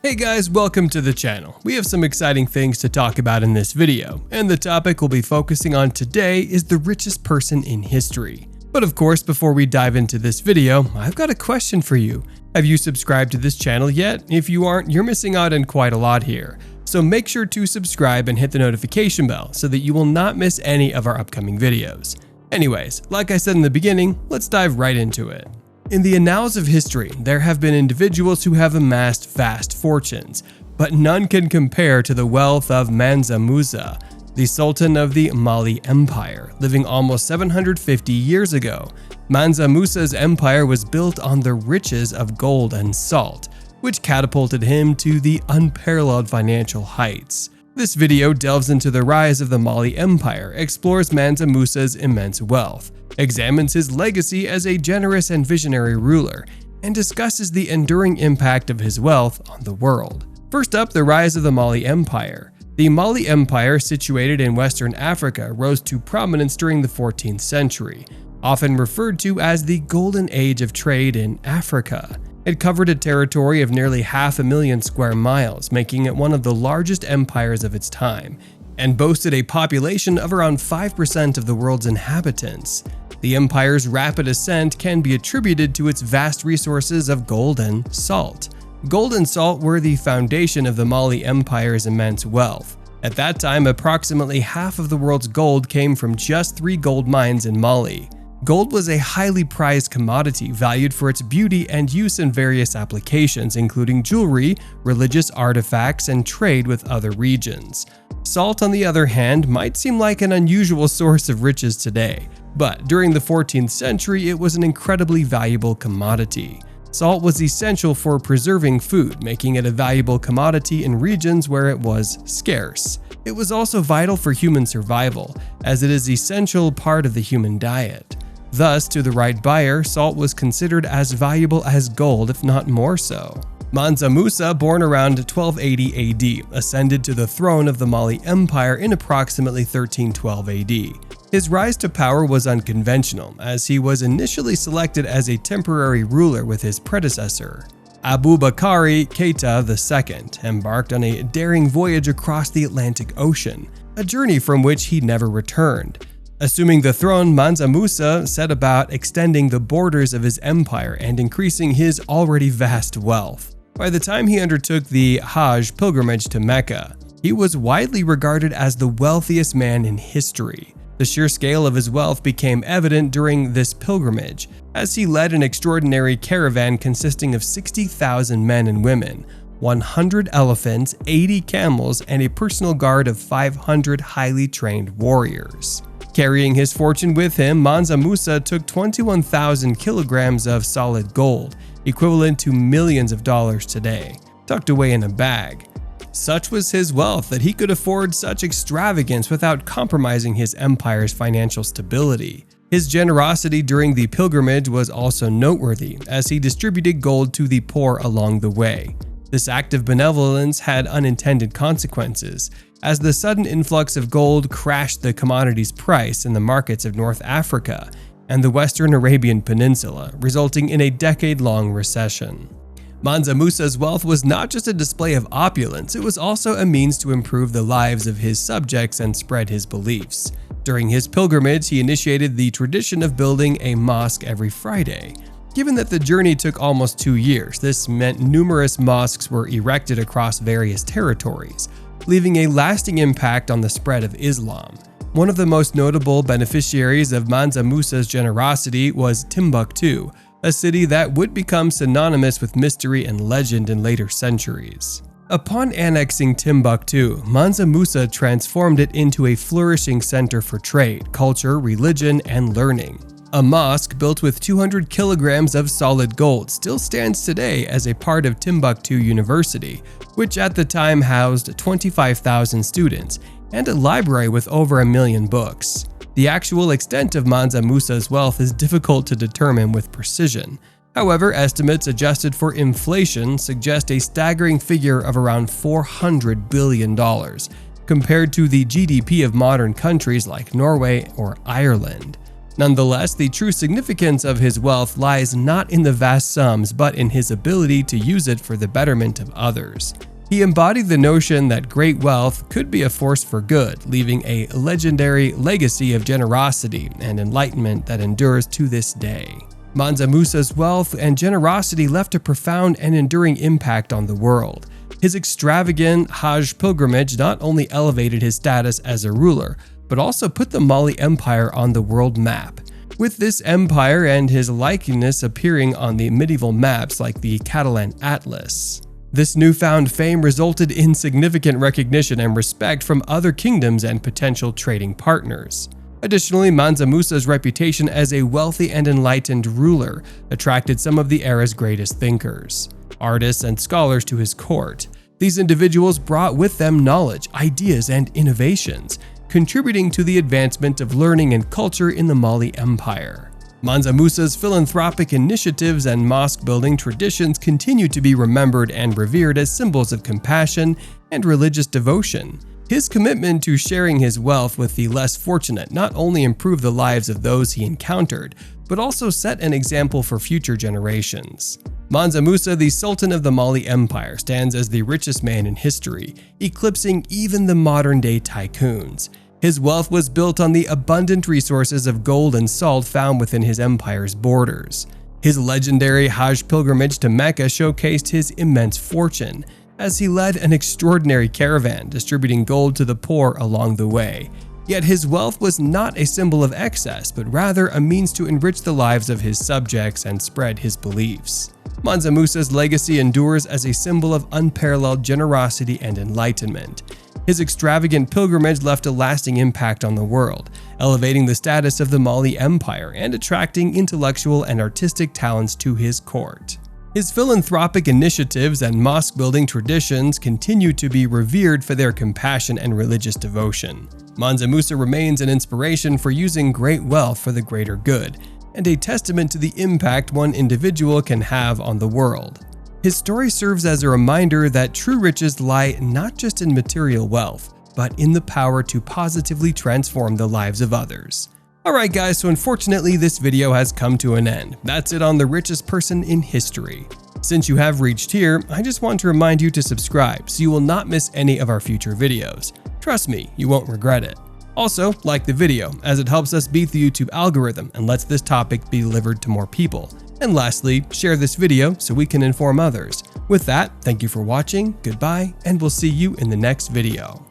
Hey guys, welcome to the channel. We have some exciting things to talk about in this video, and the topic we'll be focusing on today is the richest person in history. But of course, before we dive into this video, I've got a question for you. Have you subscribed to this channel yet? If you aren't, you're missing out on quite a lot here. So make sure to subscribe and hit the notification bell so that you will not miss any of our upcoming videos. Anyways, like I said in the beginning, let's dive right into it. In the annals of history, there have been individuals who have amassed vast fortunes, but none can compare to the wealth of Mansa Musa, the Sultan of the Mali Empire, living almost 750 years ago. Mansa Musa's empire was built on the riches of gold and salt, which catapulted him to the unparalleled financial heights. This video delves into the rise of the Mali Empire, explores Mansa Musa's immense wealth, examines his legacy as a generous and visionary ruler, and discusses the enduring impact of his wealth on the world. First up, the rise of the Mali Empire. The Mali Empire, situated in Western Africa, rose to prominence during the 14th century, often referred to as the Golden Age of trade in Africa. It covered a territory of nearly 500,000 square miles, making it one of the largest empires of its time, and boasted a population of around 5% of the world's inhabitants. The empire's rapid ascent can be attributed to its vast resources of gold and salt. Gold and salt were the foundation of the Mali Empire's immense wealth. At that time, approximately half of the world's gold came from just 3 gold mines in Mali. Gold was a highly prized commodity valued for its beauty and use in various applications, including jewelry, religious artifacts, and trade with other regions. Salt, on the other hand, might seem like an unusual source of riches today, but during the 14th century it was an incredibly valuable commodity. Salt was essential for preserving food, making it a valuable commodity in regions where it was scarce. It was also vital for human survival, as it is an essential part of the human diet. Thus, to the right buyer, salt was considered as valuable as gold, if not more so. Mansa Musa, born around 1280 AD, ascended to the throne of the Mali Empire in approximately 1312 AD. His rise to power was unconventional, as he was initially selected as a temporary ruler with his predecessor, Abubakar Keita II, embarked on a daring voyage across the Atlantic Ocean, a journey from which he never returned. Assuming the throne, Mansa Musa set about extending the borders of his empire and increasing his already vast wealth. By the time he undertook the Hajj pilgrimage to Mecca, he was widely regarded as the wealthiest man in history. The sheer scale of his wealth became evident during this pilgrimage, as he led an extraordinary caravan consisting of 60,000 men and women, 100 elephants, 80 camels, and a personal guard of 500 highly trained warriors. Carrying his fortune with him, Mansa Musa took 21,000 kilograms of solid gold, equivalent to millions of dollars today, tucked away in a bag. Such was his wealth that he could afford such extravagance without compromising his empire's financial stability. His generosity during the pilgrimage was also noteworthy, as he distributed gold to the poor along the way. This act of benevolence had unintended consequences, as the sudden influx of gold crashed the commodity's price in the markets of North Africa and the Western Arabian Peninsula, resulting in a decade-long recession. Mansa Musa's wealth was not just a display of opulence, it was also a means to improve the lives of his subjects and spread his beliefs. During his pilgrimage, he initiated the tradition of building a mosque every Friday. Given that the journey took almost 2 years, this meant numerous mosques were erected across various territories, leaving a lasting impact on the spread of Islam. One of the most notable beneficiaries of Mansa Musa's generosity was Timbuktu, a city that would become synonymous with mystery and legend in later centuries. Upon annexing Timbuktu, Mansa Musa transformed it into a flourishing center for trade, culture, religion, and learning. A mosque built with 200 kilograms of solid gold still stands today as a part of Timbuktu University, which at the time housed 25,000 students, and a library with over 1 million books. The actual extent of Mansa Musa's wealth is difficult to determine with precision. However, estimates adjusted for inflation suggest a staggering figure of around $400 billion, compared to the GDP of modern countries like Norway or Ireland. Nonetheless, the true significance of his wealth lies not in the vast sums but in his ability to use it for the betterment of others. He embodied the notion that great wealth could be a force for good, leaving a legendary legacy of generosity and enlightenment that endures to this day. Mansa Musa's wealth and generosity left a profound and enduring impact on the world. His extravagant Hajj pilgrimage not only elevated his status as a ruler, but also put the Mali Empire on the world map, with this empire and his likeness appearing on the medieval maps like the Catalan Atlas. This newfound fame resulted in significant recognition and respect from other kingdoms and potential trading partners. Additionally, Mansa Musa's reputation as a wealthy and enlightened ruler attracted some of the era's greatest thinkers, artists, and scholars to his court. These individuals brought with them knowledge, ideas, and innovations, contributing to the advancement of learning and culture in the Mali Empire. Mansa Musa's philanthropic initiatives and mosque-building traditions continue to be remembered and revered as symbols of compassion and religious devotion. His commitment to sharing his wealth with the less fortunate not only improved the lives of those he encountered, but also set an example for future generations. Mansa Musa, the Sultan of the Mali Empire, stands as the richest man in history, eclipsing even the modern-day tycoons. His wealth was built on the abundant resources of gold and salt found within his empire's borders. His legendary Hajj pilgrimage to Mecca showcased his immense fortune, as he led an extraordinary caravan, distributing gold to the poor along the way. Yet his wealth was not a symbol of excess, but rather a means to enrich the lives of his subjects and spread his beliefs. Mansa Musa's legacy endures as a symbol of unparalleled generosity and enlightenment. His extravagant pilgrimage left a lasting impact on the world, elevating the status of the Mali Empire and attracting intellectual and artistic talents to his court. His philanthropic initiatives and mosque-building traditions continue to be revered for their compassion and religious devotion. Mansa Musa remains an inspiration for using great wealth for the greater good, and a testament to the impact one individual can have on the world. His story serves as a reminder that true riches lie not just in material wealth, but in the power to positively transform the lives of others. Alright guys, so unfortunately this video has come to an end. That's it on the richest person in history. Since you have reached here, I just want to remind you to subscribe so you will not miss any of our future videos. Trust me, you won't regret it. Also, like the video, as it helps us beat the YouTube algorithm and lets this topic be delivered to more people. And lastly, share this video so we can inform others. With that, thank you for watching, goodbye, and we'll see you in the next video.